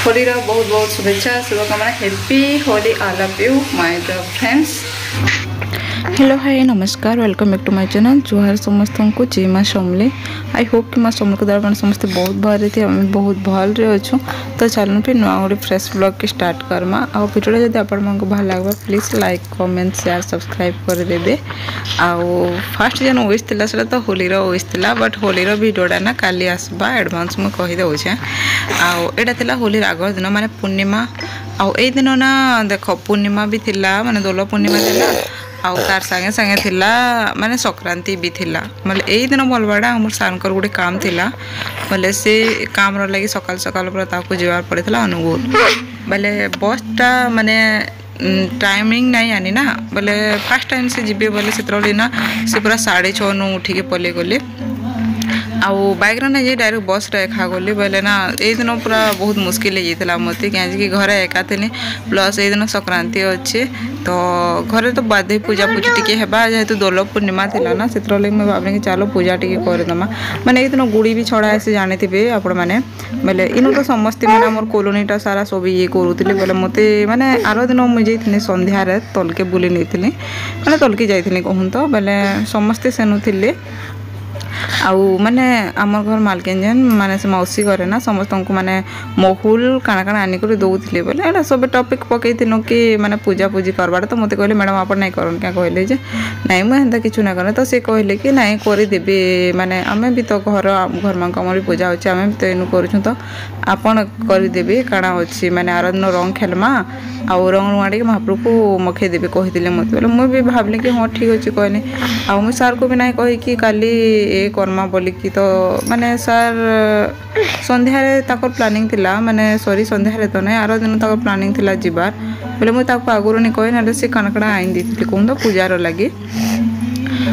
होली बहुत बहुत शुभेच्छा शुभकामना happy Holi all of you my friends. Hello hi नमस्कार welcome back to my channel जुहार समस्त को जय माँ समले। आई होप कि माँ समले को द्वारा समस्त बहुत भल थी आम बहुत भल अच्छु। तो चलो फिर नुआ गोटे फ्रेश ब्लॉग के स्टार्ट करमा आ वीडियो जब आपण भल लगे please like comment share subscribe करदे। आउ फास्ट जन ओइस थिला सेटा तो होली रो ओइस थिला बट होली रो वीडियोटा ना काली आसबा एडवांस मु कहि दउछे। आउ एटा थिला होली आगर दिन माने पूर्णिमा आउ ए दिन ना देख पूर्णिमा भी थिला माने दोल पूर्णिमा थिला आउ तार संगे संगे थिला माने संक्रांति भी थिला मतलब यही दिन भलबाड़ा आम सार गोटे काम थिला बोले से काम लगी सकाल सकाल पूरा ताको जीवार पड़ेला अनुगुल बोले बसटा माने टाइमिंग नहीं आनी ना बोले फास्ट टाइम से जीवे बोले से ना से पूरा 6:30 उठिके पले गले आउ बैक रे नहीं डायरेक्ट बस रे एखा गली बोले ना ये दिन पूरा बहुत मुश्किल हो मत कहीं घरे एका थी प्लस ये दिन संक्रांति अच्छे तो घरे तो बाधे पूजा पूजी टी जेहेतु दोल पूर्णिमा थी ना से मुझे भाविनी कि चलो पूजा टी करदमा मैंने ये दिन गुड़ी भी छड़ा से जानी आपण मैंने बोले इन तो समस्ते मैंने मोर कॉलोनीटा सारा सब ये करूँ बोले मत मैंने आर दिन मुझे सन्धार तलके बुले नहीं मैंने तलके जाइए कहूँ तो बोले समस्ते सेनु थे आउ माने आम घर मालकेन माने से मौसी करे ना समस्त को माने महुल काना काना आनी कर दौले बोले एटा सब टॉपिक पकई कि माने पूजा पूजी करवाटा तो मते कहले मैडम आपण नहीं करन क्या कहले जे नहीं मुझे हेन्ता किछु ना करे तो से कहले कि नहीं कर देबे माने आमे भी तो घर मां कमर पूजा होचे आमे भी तो एनु करूछु तो आपण कर देबे काना अछि माने आर दिन रंग खेलमा आउ रंग माड़ी के महाप्रभु को मखे देबे कहिदिले मते बोले मु भी भाबले कि हां ठीक अछि कहले आउ मु सर को भी नहीं कहि कि काली ए कर्मा बोलिकी तो माने सर संध्यारे ताकर प्लानिंग थिला माने सॉरी संध्यारे तो नहीं आरो दिन ताकर प्लानिंग थिला जिबार बोले मु ताको आगुरो नहीं कहि ना से कानकड़ा आइन देथि कोन तो पूजार लगी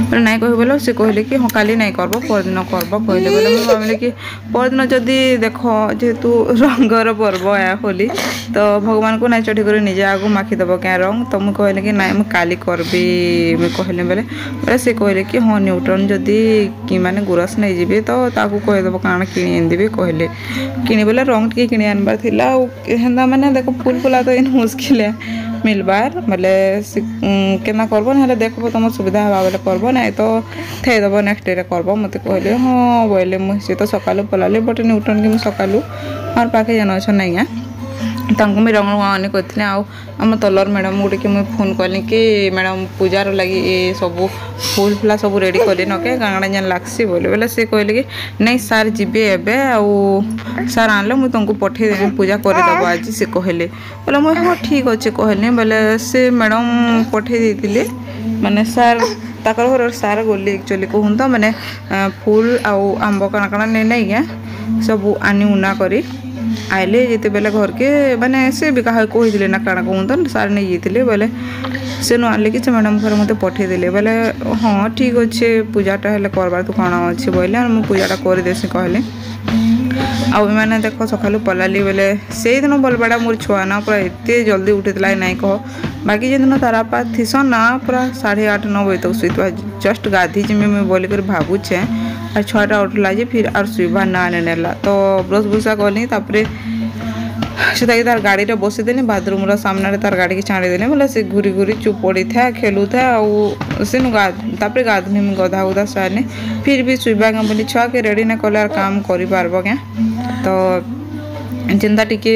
बोले नहीं कह बोले से कहले कि हाँ काली नहीं करब परदिन करब कहले बोले मुझे भाविली कि परदिन जदि देख जेहेतु रंगर पर्व या होली तो भगवान को नहीं चढ़ी कर निजे आगु माखीदेव क्या रंग तो मुझे कहले कि नहीं मुझे काली करबी मुझे कहले बोले बोले से कहले कि हाँ न्यूट्रन जदि कि माने गुरस नहीं जीवे तो ताकू कहीदेव काण किणी आनदेवी कहले किणी बोले रंग टी किणी आनबार थिला हेन्दा माने देख फुल फुला तो इन मुश्किल है मिलबार बोले केना करब ना देखब तुम सुविधा हवा बोले करब ना तो थेदेव नेक्स्ट डे करब मत कहले हाँ बोले मुझे तो सकालू पलाले बट न्यूट्रन कि सकालू मोर पाखे जन अच्छा नहीं है तांको भी रंग आने करते आम तलर मैडम गोटे कि मुझे फोन कली कि मैडम पूजार लगी ये सब फुल फुला सब रेडी कर नके गाँगड़ा जान लागसी बोले बोले से कहले कि नहीं सार जीवे एबे आउ सार आनले मुझे तुमको पठेदेवी पूजा करदेव आज से कहले बोले मुझे हाँ ठीक अच्छे कहले बोले से मैडम पठे देते माने सार ताकर घर सार गली एक्चुअली कहूँ तो मैंने फुल आउ आंब काना काना नहीं क्या सब आनी उना करी आइले जिते बेले घर के माने से भी कहा कही ना काना कहूँ तो सार नहीं जाते बोले से नु आनले कि मैडम घर मत पठेदेले बोले हाँ ठीक अच्छे पूजाटा हेल्ले करबार तो कण अच्छे बोले मुझे पूजाटा करदेसी कहले आउ मैंने देख सकालू पलाली बोले से दिन बलबाड़ा मोर छुआ ना पूरा एत जल्दी उठीला नहीं कह बाकी जो दिन तारा पा थीसन ना पूरा 8:30-9 बजे तक शुवा जस्ट गाधी जिमी मुझे बोलिक भावुचे और छुआटा उठला जे फिर आर शुवा ना नेला तो ब्रश भूषा कली से तार गाड़ी रे बसीदेली बाथरूम रो सामने तार गाड़ी की छाड़ीदेली बोले से घूरी घूरी चुप पड़ी था खेलू था और से गाधनी गधा उधा सारनी फिर भी शुवा क्या बोली छुआ के रेडी ना कले काम कर पारब क्या तो चिंता टिके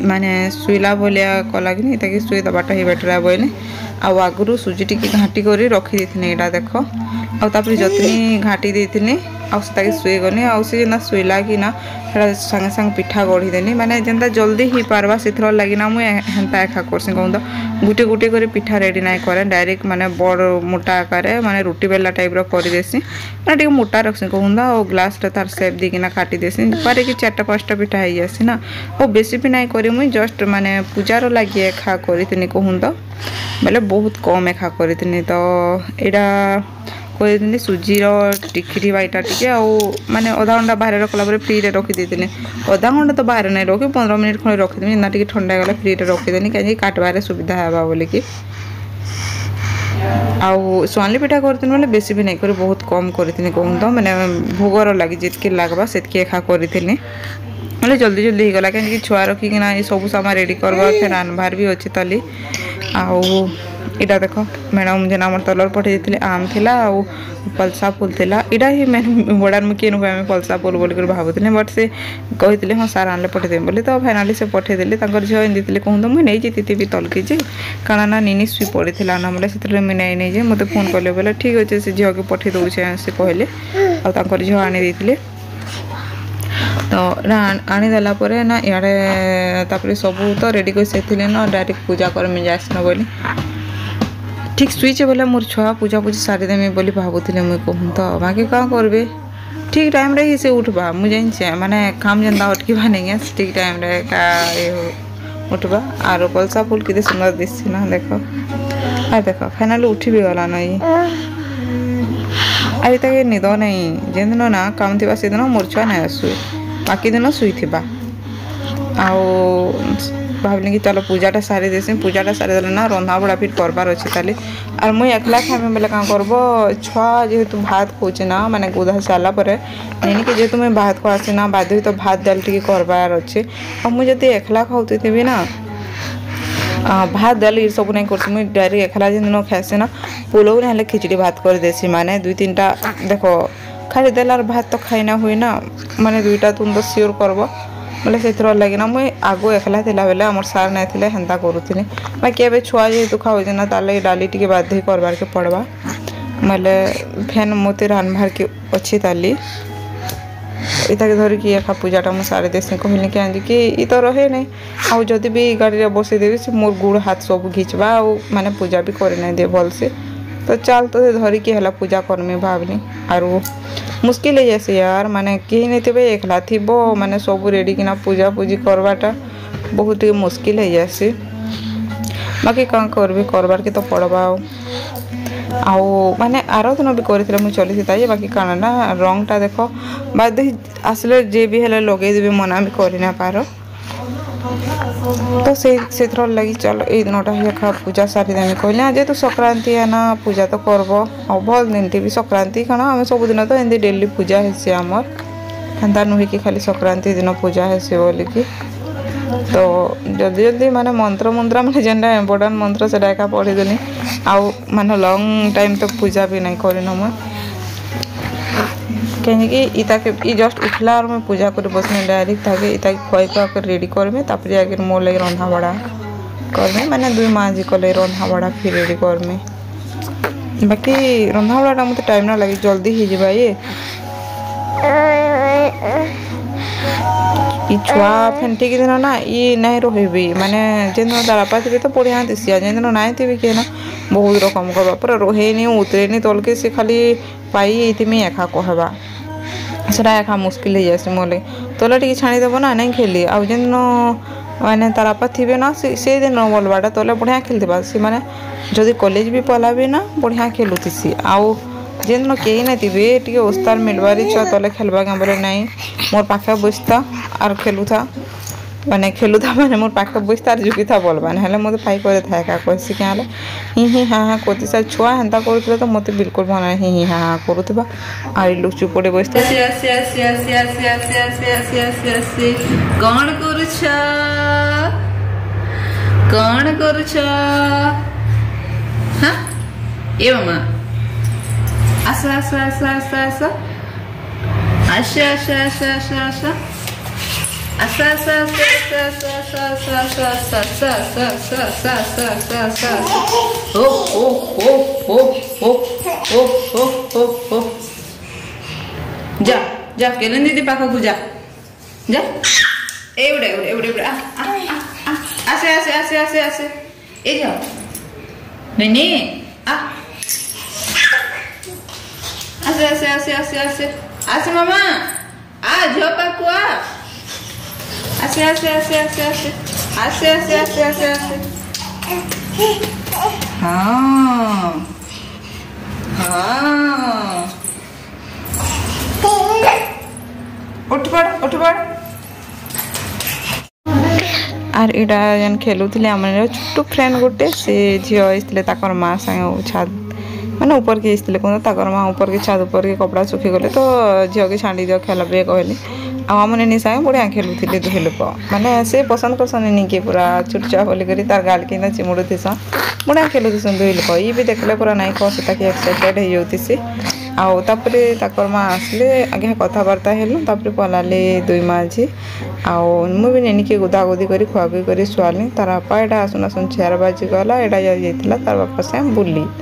माने शुला भाया कला कि नहीं ताकि शुई दबाटा ही बेटर बोले आउ आगु सुजी टिके घाटी कर रखी देती यहाँ देख आउे जतनी घाटी देती आगे शुई गनी आना शुला कि ना सागे सागे पिठा गढ़ीदेली माने जेनता जल्दी ही पार्बा से लगी ना मुझे हेन्ता एका करसी कहूँ तो गुटे गुटे कर पिठा रेडी ना करे डायरेक्ट माने बड़ मोटा आकार माने रुटी बेला टाइप करदेसी माने मोटा रखसी कहूँ तो और ग्लास तार सेप देकिना काटी देसी पारे कि 4-5टा पिठा हो जासी ना और बेसी भी नहीं करी मुझे जस्ट माने पूजार लगी एका करी कहूँ तो बोले बहुत कम एका करी तो यहाँ कही सुजीर टिखिरी बाईटा टी माने आधा घंटा बाहर रखला फ्री रे रखी देती आधा घंटा तो बाहर नहीं रखी 15 मिनट खंडे रखीदी ना टी ठंडा गला फ्री रे रखीदेनी कहीं काटबार सुविधा है बोलिकी आउ स्वाली पिठा करती बोले बेसी भी नहीं कर बहुत कम करी कहूँ तो मैंने भोगर लगी जितकी लगवा से एखा करी मतलब जल्दी जल्दी हो गला कहीं छुआ रखिकिना ये सब सामान रेडी करवा फिर रानबार भी अच्छी तली आउ इटा देख मैडम जेन आम तलर पठे देते आम थिला आउ पलसा फुल थिला इटा ही मैं बड़ा मुझे पलसा फुल बोल भावुली बट से कहते हाँ सार आने पठेदेवी बोली तो फाइनाली से पठेदेली झील एमती कहूँ मुझे नहीं जीती तलकी जी कारण ना निनी शुई पड़ा ना बोले से मुझे नहीं मत फोन कले बोले ठीक अच्छे से झील के पठे दौचे से कहले आर झील आनी तो आनीदेला ना इे सब तो रेडी कर ना डायरेक्ट पूजा करमी जासन बोली ठीक स्विच बोले मोर छुआ पूजा पूजी सारीदेमी बोली भावुली मुझे कहूँ तो बाकी क्या करबे ठीक टाइम रे ही से उठवा मुझे माने काम जेनता अटकीबा नहीं ठीक टाइम रे का उठवा आर पलसा फुल कितने सुंदर दिसी ना देख फाइनाली उठी भी गला ना ये अरे तक निद नहीं जेन दिन ना काम थी से दिन मोर छुआ नहीं शुए बाकी दिन शुई भावली कि चलो पूजाटा सारी देसी पूजाटा सारी देले ना रंधा बड़ा फिर करबार अच्छे ताली और मुई एकला खाइबे बोले क्या करब छुआ जेहेतु भात खोचे ना माने गुधा सारा पर नहीं कि जेहेतु मुझे भात को आसे ना बाध्य तो भात दाल टी करबार अच्छे और मुझे जब एकला खाऊथी ना भात दाल ये सब नहीं कर मुझे डायरेक्ट एकला जिन दिन खाएसी ना पुलाव ना खिचड़ी भात कर देसी माने दुई तीन टा देख खाली दाल और भात तो खाई ना हुए ना माने दुईटा तुम तो सियोर करब बोले से लगे ना मुझे आगो एकला थिला बेले आमर सार नहीं थिले हेन्ता करूथी बाकी एवं छुआ जेहेतु खाऊे ना ताले डाली टी बाध्य करबार के पड़वा बोले फेन मत रानबार के अच्छी ताली इताके धरिकी एका पूजाटा मुझे सारी देसी कहली कि ये तो रहे नहीं आउ जदि भी गाड़ी में बसईदेवी से मोर गुड़ हाथ सब घिचवा माने पूजा भी करे नहीं दे भल से तो चल तो धरिकी है पूजा करमी भावनी आर मुश्किल है जैसे यार माने कहीं नहीं थे एकला थी माने सब रेडी किना पूजा पूजी करवाटा बहुत मुश्किल है जैसे बाकी कौन करबी करबार के तो पड़वा आउ माने आर दिन भी करते मुझे चली था बाकी काना ना रंगटा देख बाद आसले जे भी है लगेदेवी मना भी करना पार तो से लगी चलो ये दिनटा ही खा पूजा सारीदेमी कहले आज तो संक्रांति है ना पूजा तो करब और भल दिन भी संक्रांति खाना आम सब दिन तो एमती डेली पूजा हेसी आमर हेन्ता नुहे कि खाली संक्रांति दिन पूजा हेसी बोलिकी तो जल्दी जल्दी माने मंत्र मंत्र मैंने जेनटा इम्पोर्टाट मंत्र से एका पढ़ीदेली आउ माने लंग टाइम तो पूजा भी नहीं करन मुझे कहीं इताके जस्ट उठला और मैं पूजा कर बसने डायरेक्ट ताकि इताके खुआई खुआ कर रेडी करमे तापर आगे मोर लगे रंधा बड़ा करमे माने दुई माँ को लगे रंधा बड़ा फिर रेडी करमे बाकी रंधा बड़ाटा मत टाइम ना लगे जल्दी ही जावा ये छुआ फेन ठीक दिन ना ये नहीं रही माने जेन दिन तारापा थे तो बढ़िया दिशिया जेन दिन नाई थी किए ना बहुत रकम करवा पूरा रोहेनी उतरेनी तलके से खाली पाई में एका कहवा सेटा एका मुश्किल हो जाए मोले तले टी छाणीदेव ना नहीं खेली आउ जेन दिन माने तारापा थे ना से दिन बोलवाटा तले बढ़िया खेलता से माने जदि कॉलेज भी पला भी ना बढ़िया खेलुथी आउ जेन दिन कहीं नहीं थे टी उस्तार मिलवार छुआ तले खेलवा क्या बोले नहीं मोर पाखे बसता और खेलुथा माने मोर पाखे बसता और जुकी था बोलवा ना मत पाई करे था क्या कैसी क्या ही हाँ हाँ करती सार छुआ हेन्ता कर तो मत बिल्कुल भना ही हाँ हाँ करुवा आई लोग चुपड़े बसते कौन कर ए मामा आस आस आस आस आस आशा आशा आशा आशा आशा आशा आशा आशा आशा आशा आशा आशा आशा आशा आशा आशा ओ ओ ओ ओ ओ ओ ओ ओ ओ जा जा केलन दीदी पाखा को जा जा एवढे एवढे एवढे एवढे आसे आसे आसे आसे आसे ए जा नहीं आ आसे आसे आसे आसे आसे आसे मामा आ जो पाकुआ आसे आसे आसे आसे आसे आसे आसे आसे आसे आसे हाँ हाँ उठ पड़ आर इटा जेन खेलुले आम छोटो फ्रेंड गोटे से झील आसते माँ संगे छाद मैंने ऊपर के कहते माँ ऊपर के छाद ऊपर के कपड़ा सुखी गले तो झील के छाड़ी दियो खेल पे कहली आम नेनी सागे बढ़िया खेलुले दुहे लोक माने से पसंद करसन नेनी के पूरा छुटचा बोलिक तार गाल के चिमुड़ थीसन बढ़िया खेलुसन दुहे लोक ये भी देखले पूरा नाई कस ताकि एक्साइटेड हो जाती आउे तकर माँ आसले आगे कथबार्ता हेलु तापर पलाले दुई माँ झी मुझे नेनी के गुदा गुदी कर खुआबी कर शुआली तार बापा यहाँ आसुन आसुन 4 बाजी गला एटा जाइला तार बापा से बुली।